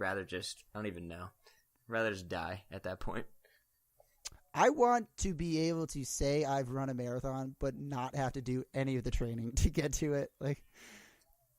rather just, I don't even know. I'd rather just die at that point. I want to be able to say I've run a marathon, but not have to do any of the training to get to it.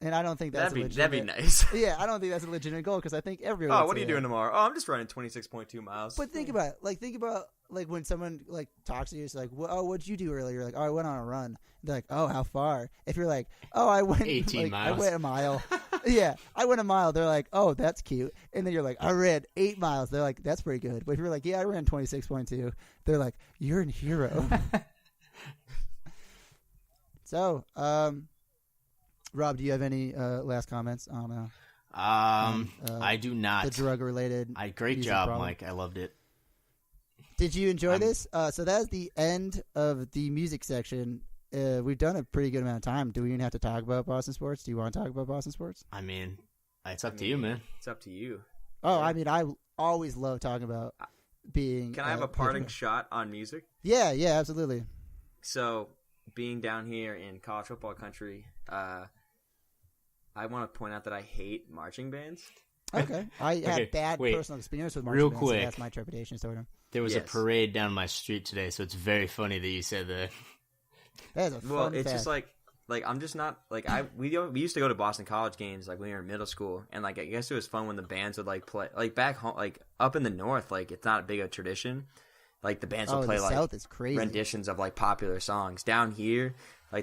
And I don't think that's that'd be nice. Yeah, I don't think that's a legitimate goal because I think everyone. Oh, what are you doing tomorrow? Oh, I'm just running 26.2 miles. But think about it. Think about when someone talks to you. It's like, oh, what'd you do earlier? You're like, oh, I went on a run. They're like, oh, how far? If you're like, oh, I went 18 miles. I went a mile. Yeah, I went a mile. They're like, oh, that's cute. And then you're like, I ran 8 miles. They're like, that's pretty good. But if you're like, yeah, I ran 26.2, they're like, you're a hero. So, Rob, do you have any last comments on? I do not. The drug-related. Great job, problem? Mike. I loved it. Did you enjoy this? So that's the end of the music section. We've done a pretty good amount of time. Do we even have to talk about Boston sports? Do you want to talk about Boston sports? I mean, it's up to you, man. It's up to you. Oh, I mean, I always love talking about being. Can I have a parting shot on music? Yeah, absolutely. So, being down here in college football country, I want to point out that I hate marching bands. Okay. I had bad personal experience with marching real bands, quick. so that's my trepidation toward them. There was a parade down my street today, so it's very funny that you said that. That is a fun fact. Just like I'm just not we used to go to Boston College games when we were in middle school, and I guess it was fun when the bands would play back home, up in the north, it's not a big a tradition. The bands will play the South is crazy. renditions of popular songs. Down here,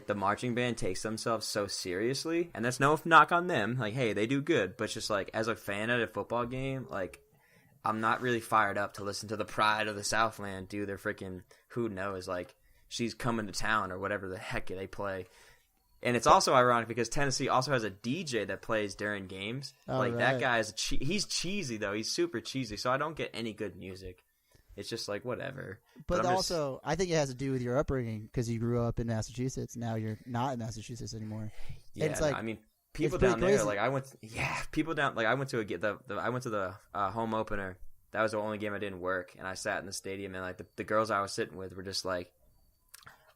the marching band takes themselves so seriously, and that's no knock on them. Hey, they do good, but just as a fan at a football game, I'm not really fired up to listen to the Pride of the Southland do their freaking who knows She's Coming to Town or whatever the heck they play. And it's also ironic because Tennessee also has a DJ that plays during games. Right. That guy is he's cheesy though. He's super cheesy, so I don't get any good music. It's just whatever. But also, I think it has to do with your upbringing because you grew up in Massachusetts. Now you're not in Massachusetts anymore. Yeah, it's people down there. I went to the home opener. That was the only game I didn't work, and I sat in the stadium, and the girls I was sitting with were just like,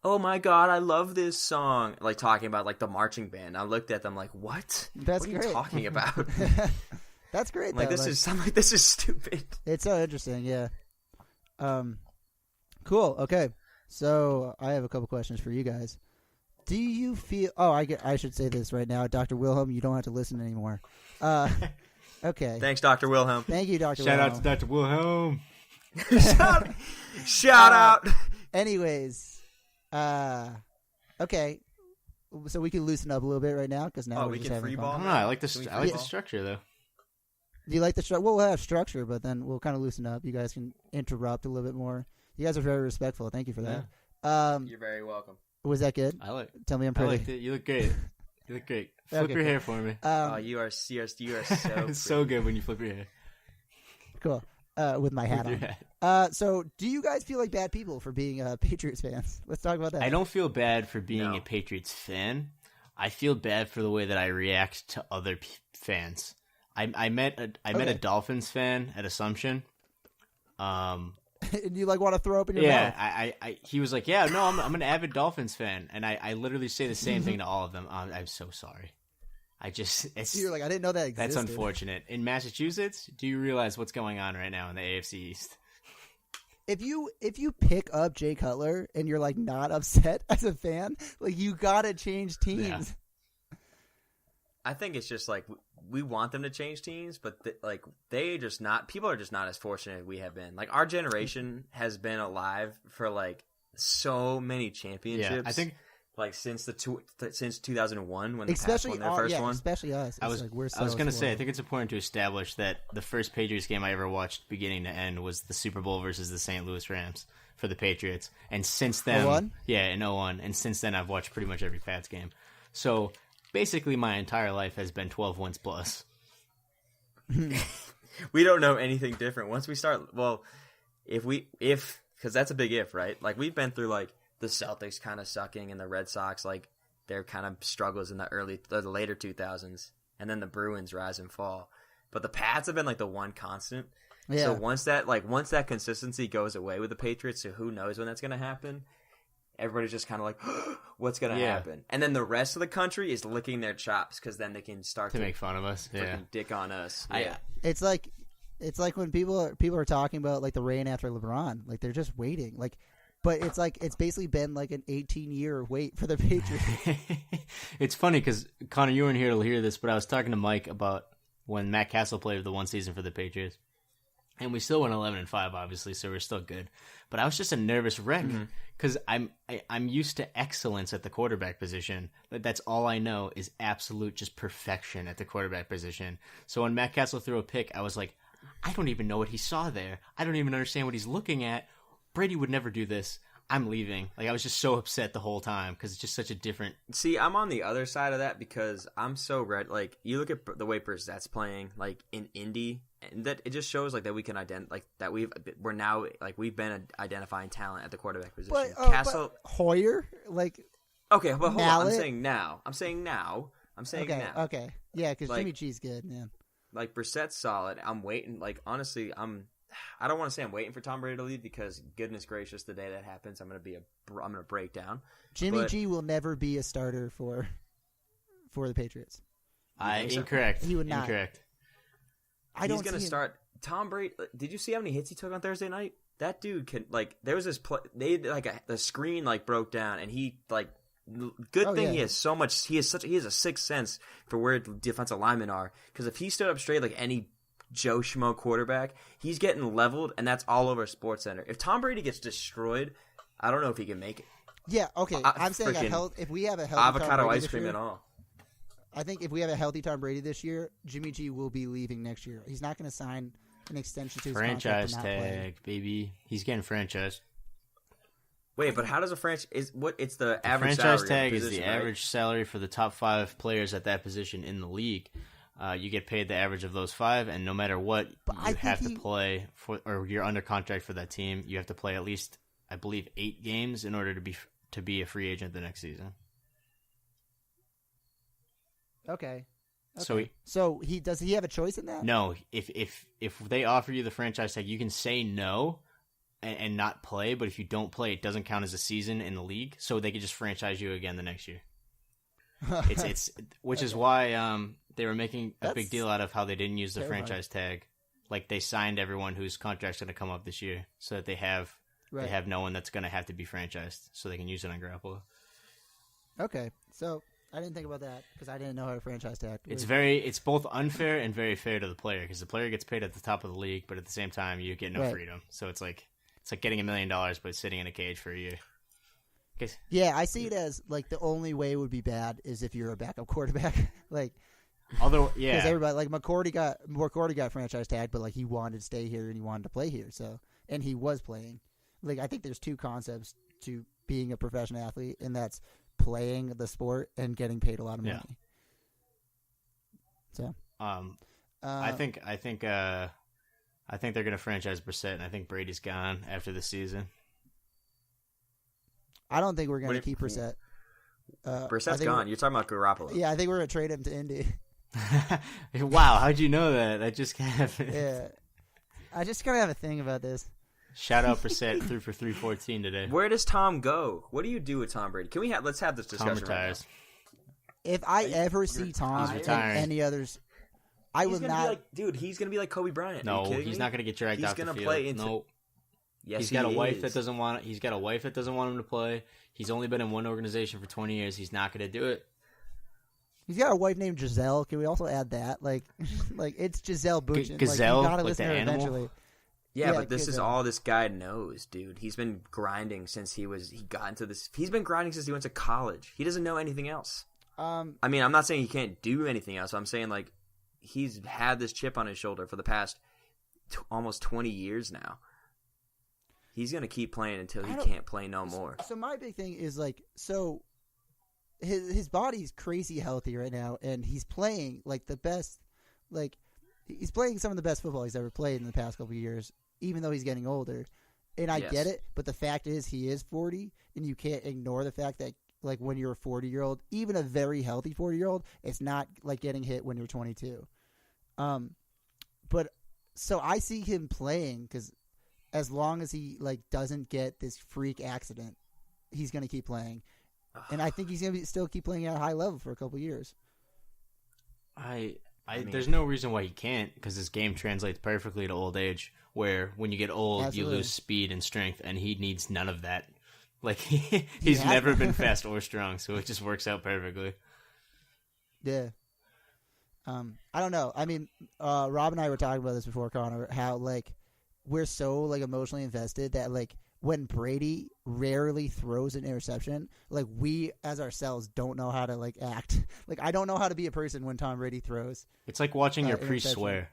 "Oh my god, I love this song!" Talking about the marching band. I looked at them like, "What? That's what are great. you talking about?" That's great. This is stupid. It's so interesting. Yeah. Cool. Okay. So I have a couple questions for you guys. Do you feel? Oh, I should say this right now, Dr. Wilhelm. You don't have to listen anymore. Okay. Thanks, Dr. Wilhelm. Thank you, Dr. Shout Wilhelm. out to Dr. Wilhelm. Shout out. Anyways, okay. So we can loosen up a little bit right now because now we're we just can having free fun. ball. I don't know. I like the structure though. Do you like the structure? Well, we'll have structure, but then we'll kind of loosen up. You guys can interrupt a little bit more. You guys are very respectful. Thank you for that. You're very welcome. Was that good? Tell me I'm pretty. I liked it. You look great. You look great. Flip your hair for me. You are so It's so good when you flip your hair. Cool. With my hat on. So do you guys feel like bad people for being Patriots fans? Let's talk about that. I don't feel bad for being a Patriots fan. I feel bad for the way that I react to other fans. I met a Dolphins fan at Assumption. And you want to throw up in your mouth. Yeah, he was like, yeah, no, I'm an avid Dolphins fan, and I literally say the same thing to all of them. I'm so sorry. You're like, I didn't know that existed. That's unfortunate. In Massachusetts, do you realize what's going on right now in the AFC East? If you pick up Jay Cutler and you're not upset as a fan, you gotta change teams. Yeah. I think it's just we want them to change teams, but they just not. People are just not as fortunate as we have been. Our generation has been alive for so many championships. Yeah, I think since 2001 when the Pats especially won their first one. Especially us. I was going to say I think it's important to establish that the first Patriots game I ever watched beginning to end was the Super Bowl versus the St. Louis Rams for the Patriots, and since then, 01? Yeah, in 01, and since then I've watched pretty much every Pats game. So. Basically, my entire life has been 12 wins plus. We don't know anything different. Once we start, because that's a big if, right? We've been through the Celtics kind of sucking and the Red Sox their kind of struggles in the later 2000s, and then the Bruins rise and fall. But the Pats have been the one constant. Yeah. So once that consistency goes away with the Patriots, so who knows when that's going to happen? everybody's just kind of like, what's going to happen? And then the rest of the country is licking their chops because then they can start to make fun of us. Freaking dick on us. Yeah. It's like when people are talking about like the reign after LeBron. Like they're just waiting. Like, but it's like it's basically been like an 18-year wait for the Patriots. It's funny because Connor, you weren't here to hear this, but I was talking to Mike about when Matt Castle played the one season for the Patriots. And we still went 11-5, obviously, so we're still good. But I was just a nervous wreck because I'm used to excellence at the quarterback position. That's all I know is absolute just perfection at the quarterback position. So when Matt Castle threw a pick, I was like, I don't even know what he saw there. I don't even understand what he's looking at. Brady would never do this. I'm leaving. Like I was just so upset the whole time because it's just such a different. See, I'm on the other side of that because I'm so red. Like you look at the way Brissett's playing, like in Indy, and that it just shows like that we can like that we've been identifying talent at the quarterback position. But Hoyer, like okay, but hold on. Mallet? I'm saying now. Okay, yeah, because like, Jimmy G's good, man. Like Brissett's solid. I'm waiting. Like honestly, I don't want to say I'm waiting for Tom Brady to leave because goodness gracious, the day that happens, I'm gonna break down. Jimmy G will never be a starter for the Patriots. Incorrect. He would not. Incorrect. He's gonna start. Tom Brady. Did you see how many hits he took on Thursday night? That dude can like. There was this play. They like the screen like broke down, and he like. Good thing he has so much. He has a sixth sense for where defensive linemen are. Because if he stood up straight like any Joe Schmo quarterback, he's getting leveled, and that's all over SportsCenter. If Tom Brady gets destroyed, I don't know if he can make it. Yeah, okay. I'm saying if we have a healthy avocado Tom Brady ice cream and all. I think if we have a healthy Tom Brady this year, Jimmy G will be leaving next year. He's not going to sign an extension to his franchise contract. Tag, baby. He's getting franchised. Wait, but how does a franchise? It's the average franchise salary tag position, is the right? average salary for the top 5 players at that position in the league. You get paid the average of those 5, and no matter what, you have to play for, or you're under contract for that team. You have to play at least, I believe, 8 games in order to be a free agent the next season. Okay. So does he have a choice in that? No. If they offer you the franchise tag, you can say no and not play. But if you don't play, it doesn't count as a season in the league. So they could just franchise you again the next year. It's which is why they were making a big deal out of how they didn't use the franchise tag. Like they signed everyone whose contract's going to come up this year, so that they have no one that's going to have to be franchised, so they can use it on Garoppolo. Okay, so I didn't think about that because I didn't know how to franchise tag. It's both unfair and very fair to the player because the player gets paid at the top of the league, but at the same time you get no freedom. So it's like getting $1 million but sitting in a cage for a year. Yeah, I see it as like the only way it would be bad is if you're a backup quarterback. Like, because everybody like McCourty got franchise tag, but like he wanted to stay here and he wanted to play here. So and he was playing. Like I think there's 2 concepts to being a professional athlete, and that's playing the sport and getting paid a lot of money. Yeah. So, I think they're gonna franchise Brissett, and I think Brady's gone after the season. I don't think we're going to keep Brissett. Brissett's gone. You're talking about Garoppolo. Yeah, I think we're going to trade him to Indy. Wow, how'd you know that? That just kind of... Yeah. I just kind of have a thing about this. Shout out Brissett, 3 for 314 today. Where does Tom go? What do you do with Tom Brady? Let's have this discussion. Tom retires. Right if I ever see Tom and any others, I will not... he's going to be like Kobe Bryant. No, he's not going to get dragged out the field. Play into... Nope. Yes, he's got a wife that doesn't want. He's got a wife that doesn't want him to play. He's only been in one organization for 20 years. He's not going to do it. He's got a wife named Giselle. Can we also add that? Like it's Giselle Bundchen. Gazelle, like, you gotta like listen the to her animal. eventually. Yeah, but this is all this guy knows, dude. He's been grinding since he got into this. He's been grinding since he went to college. He doesn't know anything else. I mean, I'm not saying he can't do anything else. I'm saying like he's had this chip on his shoulder for the past almost 20 years now. He's going to keep playing until he can't play no more. So my big thing is like, so his body's crazy healthy right now, and he's playing like the best, like he's playing some of the best football he's ever played in the past couple of years, even though he's getting older. And I get it, but the fact is he is 40, and you can't ignore the fact that like when you're a 40-year-old, even a very healthy 40-year-old, it's not like getting hit when you're 22. But so I see him playing because as long as he like doesn't get this freak accident he's going to keep playing. And I think he's going to still keep playing at a high level for a couple years. I mean, there's no reason why he can't, because his game translates perfectly to old age, where when you get old, Absolutely. you lose speed and strength, and he needs none of that. Like, he's never been fast or strong, so it just works out perfectly. Yeah. I don't know. I mean, Rob and I were talking about this before, Connor, how, like, we're so, like, emotionally invested that, like, when Brady rarely throws an interception, like, we as ourselves don't know how to, like, act. Like, I don't know how to be a person when Tom Brady throws. It's like watching your priest swear.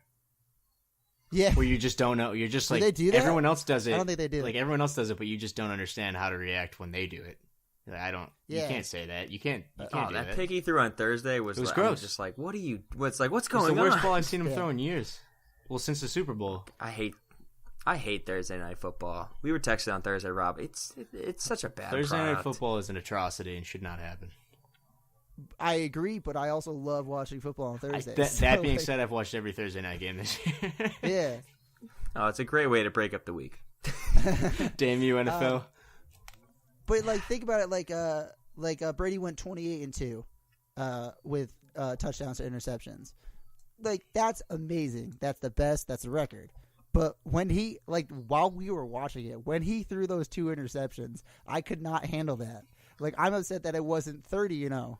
Yeah. Where you just don't know. You're just like, they do that? Everyone else does it. I don't think they do. Like, everyone else does it, but you just don't understand how to react when they do it. Like, you can't say that. You can't do that pick he threw on Thursday was gross. I was just like, what's going on? It's the worst ball I've seen him throw in years. Well, since the Super Bowl. I hate Thursday night football. We were texting on Thursday, Rob. It's such a bad Thursday product. night football is an atrocity and should not happen. I agree, but I also love watching football on Thursdays. That being said, I've watched every Thursday night game this year. Yeah. Oh, it's a great way to break up the week. Damn you, NFL. But like, think about it. Like Brady went 28-2 with touchdowns to interceptions. Like, that's amazing. That's the best. That's a record. But when he, like, while we were watching it, when he threw those 2 interceptions, I could not handle that. Like, I'm upset that it wasn't 30-0.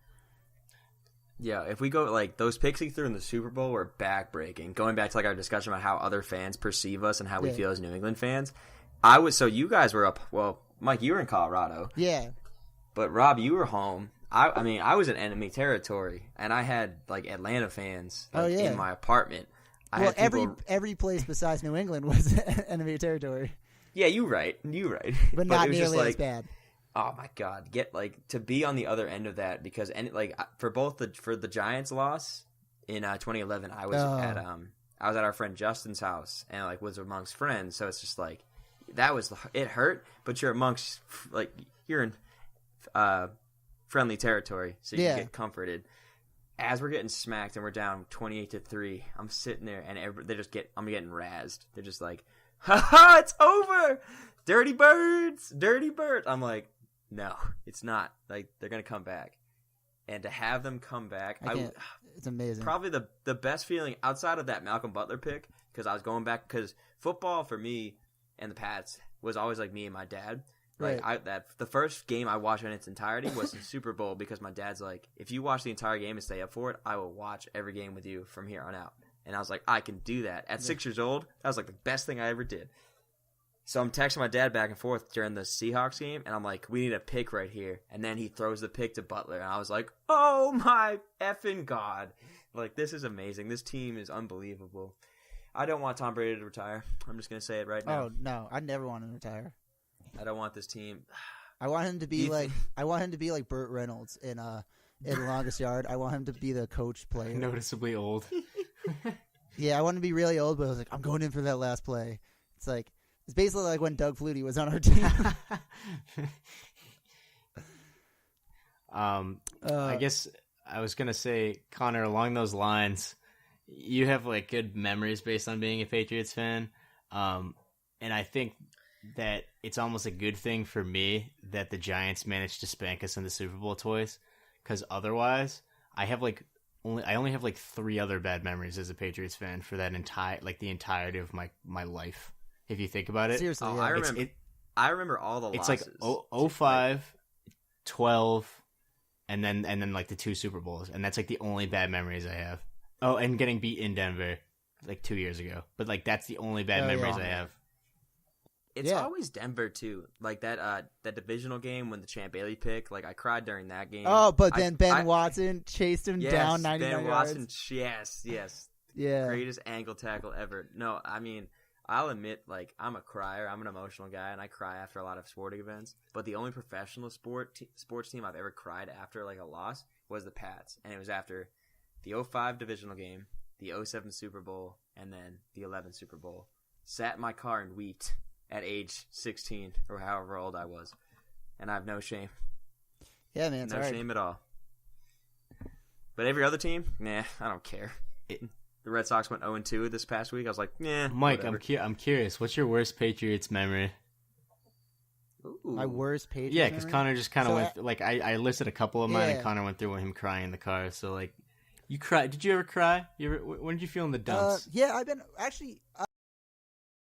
Yeah, if we go, like, those picks he threw in the Super Bowl were back-breaking. Going back to, like, our discussion about how other fans perceive us and how we feel as New England fans. So you guys were up, well, Mike, you were in Colorado. Yeah. But, Rob, you were home. I mean, I was in enemy territory, and I had, like, Atlanta fans in my apartment. Well, every place besides New England was enemy territory. Yeah, you're right. But not nearly as bad. Oh my God! To be on the other end of that, because for the Giants loss in 2011, I was at our friend Justin's house and was amongst friends. So it's just like it hurt, but you're amongst you're in friendly territory, so you can get comforted. As we're getting smacked and we're down 28-3, I'm sitting there and I'm getting razzed. They're just like, "Ha ha! It's over! Dirty birds! Dirty birds!" I'm like, no, it's not. Like, they're gonna come back, and to have them come back, it's amazing. Probably the best feeling outside of that Malcolm Butler pick, because I was going back, because football for me and the Pats was always like me and my dad. Like, right. The first game I watched in its entirety was the Super Bowl, because my dad's like, if you watch the entire game and stay up for it, I will watch every game with you from here on out. And I was like, I can do that. At 6 years old, that was like the best thing I ever did. So I'm texting my dad back and forth during the Seahawks game, and I'm like, we need a pick right here. And then he throws the pick to Butler, and I was like, oh my effing God. Like, this is amazing. This team is unbelievable. I don't want Tom Brady to retire. I'm just going to say it right now. Oh, no. I never want him to retire. I don't want this team. I want him to be like Burt Reynolds in Longest Yard. I want him to be the coach player. Noticeably old. Yeah, I want him to be really old, but I was like, I'm going in for that last play. It's basically like when Doug Flutie was on our team. I guess I was gonna say, Connor, along those lines, you have good memories based on being a Patriots fan, and I think that it's almost a good thing for me that the Giants managed to spank us in the Super Bowl twice, because otherwise, I only have 3 other bad memories as a Patriots fan for that the entirety of my life. If you think about it. Seriously, yeah. I remember all the losses. It's like 05, 12, and then the 2 Super Bowls, and that's the only bad memories I have. Oh, and getting beat in Denver 2 years ago, but that's the only bad memories I have. It's always Denver too, that divisional game when the Champ Bailey pick. I cried during that game. Oh, but then Ben Watson chased him down 99 yards. Ben Watson, yes, yeah, greatest ankle tackle ever. No, I mean, I'll admit, I'm a crier. I'm an emotional guy, and I cry after a lot of sporting events. But the only professional sports team I've ever cried after a loss was the Pats, and it was after the 05 divisional game, the 07 Super Bowl, and then the 11 Super Bowl. Sat in my car and wept at age 16 or however old I was, and I have no shame. Yeah, man, it's no shame at all. But every other team, nah, I don't care. The Red Sox went 0-2 this past week. I was like, yeah. Mike, whatever. I'm curious. What's your worst Patriots memory? Ooh. My worst Patriots. Yeah, because memory? Connor just kind of So went I listed a couple of mine, Yeah. and Connor went through him crying in the car. So like, you cry? Did you ever cry? When did you feel in the dumps? Yeah, I've been actually.